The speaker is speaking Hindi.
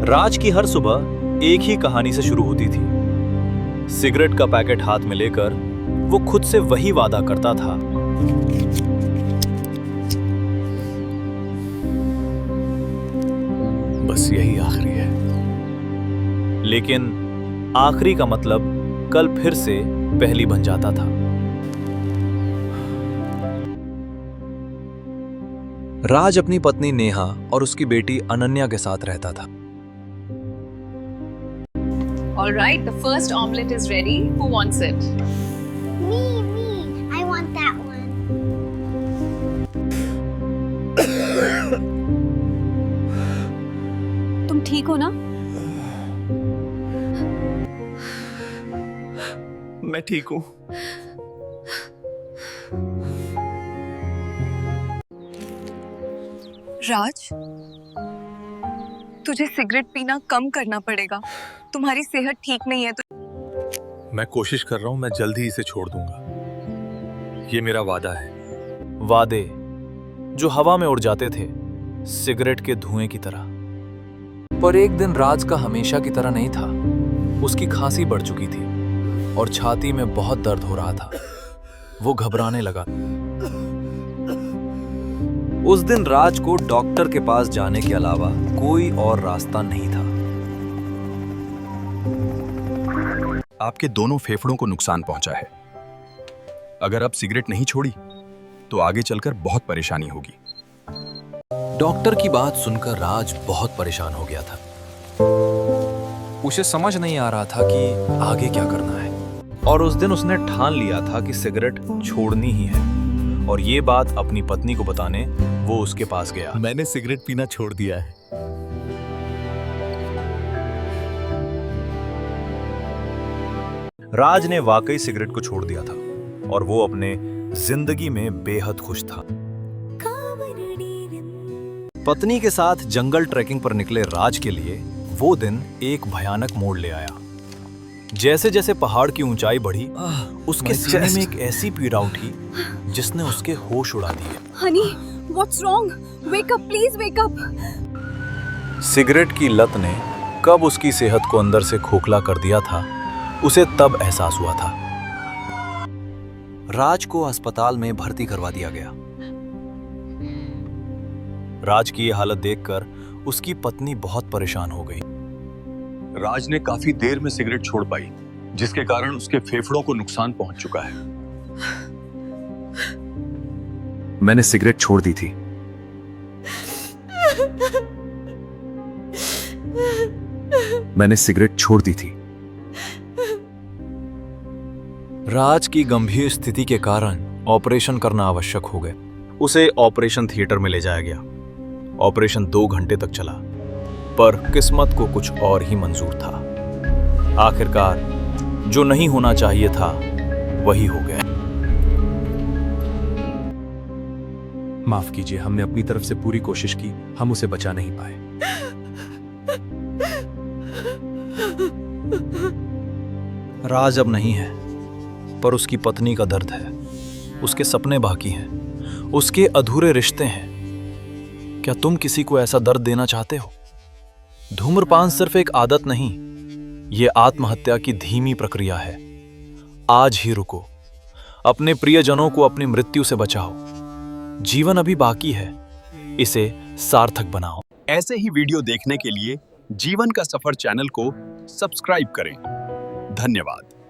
राज की हर सुबह एक ही कहानी से शुरू होती थी। सिगरेट का पैकेट हाथ में लेकर वो खुद से वही वादा करता था, बस यही आखिरी है। लेकिन आखिरी का मतलब कल फिर से पहली बन जाता था। राज अपनी पत्नी नेहा और उसकी बेटी अनन्या के साथ रहता था। All right, the first omelette is ready. Who wants it? Me. I want that one. तुम ठीक हो ना? मैं ठीक हूं। राज, तुझे सिगरेट पीना कम करना पड़ेगा। तुम्हारी सेहत ठीक नहीं है तो। मैं कोशिश कर रहा हूं, मैं जल्द ही इसे छोड़ दूंगा। ये मेरा वादा है। वादे जो हवा में उड़ जाते थे, सिगरेट के धुएं की तरह। पर एक दिन राज का हमेशा की तरह नहीं था। उसकी खांसी बढ़ चुकी थी और छाती में बहुत दर्द हो रहा था। वो घबराने लगा। उस दिन राज को डॉक्टर के पास जाने के अलावा कोई और रास्ता नहीं था। आपके दोनों फेफड़ों को नुकसान पहुंचा है। अगर आप सिगरेट नहीं छोड़ी तो आगे चलकर बहुत परेशानी होगी। डॉक्टर की बात सुनकर राज बहुत परेशान हो गया था। उसे समझ नहीं आ रहा था कि आगे क्या करना है। और उस दिन उसने ठान लिया था कि सिगरेट छोड़नी ही है। और ये बात अपनी पत्नी को बताने वो उसके पास गया। मैंने सिगरेट पीना छोड़ दिया है। राज ने वाकई सिगरेट को छोड़ दिया था और वो अपने जिंदगी में बेहद खुश था। पत्नी के साथ जंगल ट्रैकिंग पर निकले राज के लिए वो दिन एक भयानक मोड़ ले आया। जैसे जैसे पहाड़ की ऊंचाई बढ़ी, उसके सीने में एक ऐसी पीड़ा उठी जिसने उसके होश उड़ा दिए। Honey, what's wrong? Wake up, please wake up. Cigarette की लत ने कब उसकी सेहत को अंदर से खोखला कर दिया था, उसे तब एहसास हुआ था। राज को अस्पताल में भर्ती करवा दिया गया। राज की ये हालत देखकर उसकी पत्नी बहुत परेशान हो गई। राज ने काफी देर में सिगरेट छोड़ पाई, जिसके कारण उसके फेफड़ों को नुकसान पहुंच चुका है। मैंने सिगरेट छोड़ दी थी। मैंने सिगरेट छोड़ दी थी। राज की गंभीर स्थिति के कारण ऑपरेशन करना आवश्यक हो गया। उसे ऑपरेशन थिएटर में ले जाया गया। ऑपरेशन 2 घंटे तक चला, पर किस्मत को कुछ और ही मंजूर था। आखिरकार जो नहीं होना चाहिए था वही हो गया। माफ कीजिए, हमने अपनी तरफ से पूरी कोशिश की, हम उसे बचा नहीं पाए। राज अब नहीं है, पर उसकी पत्नी का दर्द है। उसके सपने बाकी हैं, उसके अधूरे रिश्ते हैं। क्या तुम किसी को ऐसा दर्द देना चाहते हो? धूम्रपान सिर्फ एक आदत नहीं, ये आत्महत्या की धीमी प्रक्रिया है। आज ही रुको, अपने प्रियजनों को अपनी मृत्यु से बचाओ। जीवन अभी बाकी है, इसे सार्थक बनाओ। ऐसे ही वीडियो देखने के लिए जीवन का सफर चैनल को सब्सक्राइब करें। धन्यवाद।